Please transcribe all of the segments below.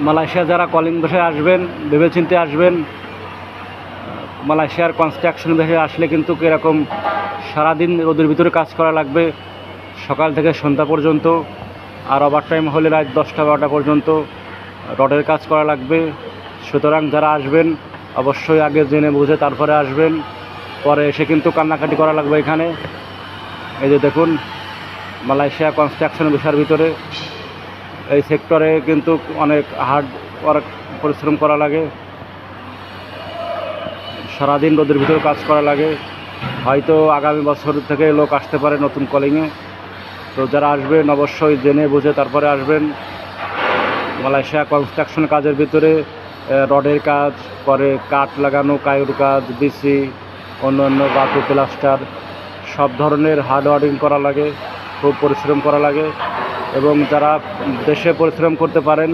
Malaysia যারা calling বিষয়ে আসবেন ভেবেচিন্তে আসবেন। মালয়েশিয়ার কনস্ট্রাকশন বিষয়ে আসলে কিন্তু এরকম সারাদিন রোদের ভিতরে কাজ করা লাগবে, সকাল থেকে সন্ধ্যা পর্যন্ত। আর ওভার টাইম হলে রাত 10টা-12টা পর্যন্ত রডের কাজ করা লাগবে। সুতরাং যারা আসবেন অবশ্যই আগে জেনে বুঝে তারপরে আসবেন, পরে এসে কিন্তু কান্নাকাটি করা লাগবে এখানে। এই যে দেখুন, মালয়েশিয়া কনস্ট্রাকশন বিষয়ের ভিতরে এই সেক্টরে কিন্তু অনেক হার্ড ওয়ার্ক, পরিশ্রম করা লাগে, সারাদিন রোদের ভিতরে কাজ করা লাগে। হয়তো আগামী বছর থেকে লোক আসতে পারে নতুন কলিংয়ে। তো যারা আসবেন অবশ্যই জেনে বুঝে তারপরে আসবেন। মালয়েশিয়া কনস্ট্রাকশন কাজের ভিতরে রডের কাজ, পরে কাঠ লাগানো, কায়ুর কাজ, বিসি, অন্য বাতু, প্লাস্টার, সব ধরনের হার্ড ওয়ার্কিং করা লাগে, খুব পরিশ্রম করা লাগে। এবং যারা দেশে পরিশ্রম করতে পারেন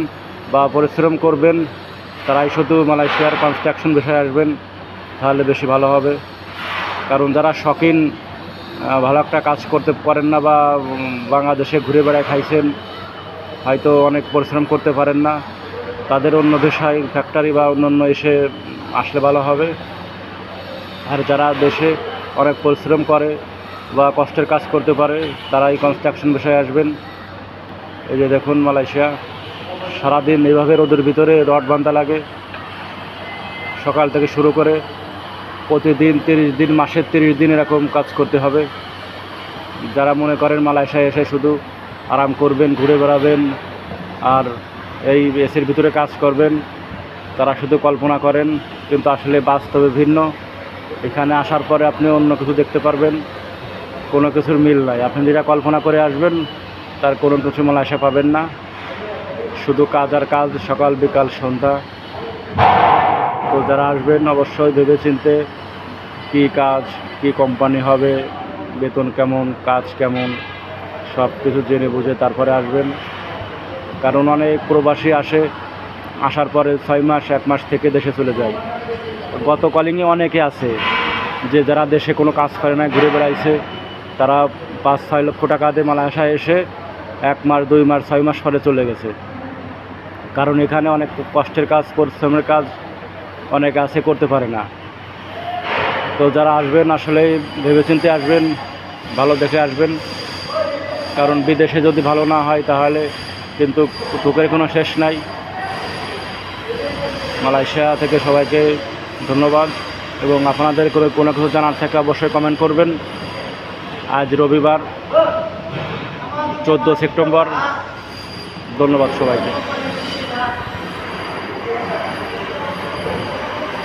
বা পরিশ্রম করবেন তারাই শুধু মালয়েশিয়ার কনস্ট্রাকশন বিষয়ে আসবেন, তাহলে বেশি ভালো হবে। কারণ যারা শখিন, ভালো একটা কাজ করতে পারেন না বা বাংলাদেশে ঘুরে বেড়ায় খাইছেন, হয়তো অনেক পরিশ্রম করতে পারেন না, তাদের অন্য দেশায় ফ্যাক্টরি বা অন্য এসে আসলে ভালো হবে। আর যারা দেশে অনেক পরিশ্রম করে বা কষ্টের কাজ করতে পারে তারা এই কনস্ট্রাকশন বিষয়ে আসবেন। এই যে দেখুন, মালয়েশিয়া সারাদিন এইভাবে রোদের ভিতরে রড বাঁধা লাগে, সকাল থেকে শুরু করে প্রতিদিন 30 দিন, মাসের 30 দিন এরকম কাজ করতে হবে। যারা মনে করেন মালয়েশিয়ায় এসে শুধু আরাম করবেন, ঘুরে বেড়াবেন আর এই এসির ভিতরে কাজ করবেন, তারা শুধু কল্পনা করেন, কিন্তু আসলে বাস্তবে ভিন্ন। এখানে আসার পরে আপনি অন্য কিছু দেখতে পারবেন, কোনো কিছুর মিল নাই। আপনি যেটা কল্পনা করে আসবেন তার কোনো কিছু মালয়েশিয়া পাবেন না, শুধু কাজ আর কাজ, সকাল বিকাল সন্ধ্যা। তো যারা আসবেন অবশ্যই ভেবেচিন্তে কী কাজ, কী কোম্পানি হবে, বেতন কেমন, কাজ কেমন, সব কিছু জেনে বুঝে তারপরে আসবেন। কারণ অনেক প্রবাসী আসে, আসার পরে 6 মাস 1 মাস থেকে দেশে চলে যায়। গত কলিংয়ে অনেকে আছে যে যারা দেশে কোনো কাজ করে না, ঘুরে বেড়াইছে, তারা 5-6 লক্ষ টাকা দিয়ে মালয়েশিয়ায় এসে 1 মাস 2 মাস 6 মাস পরে চলে গেছে। কারণ এখানে অনেক কষ্টের কাজ, পরিশ্রমের কাজ অনেক আছে, করতে পারে না। তো যারা আসবেন আসলে ভেবেচিন্তে আসবেন, ভালো দেখে আসবেন। কারণ বিদেশে যদি ভালো না হয় তাহলে কিন্তু টুকের কোনো শেষ নাই। মালয়েশিয়া থেকে সবাইকে ধন্যবাদ, এবং আপনাদের কোনো কিছু জানার থেকে অবশ্যই কমেন্ট করবেন। আজ রবিবার 14 সেপ্টেম্বর। ধন্যবাদ সবাইকে।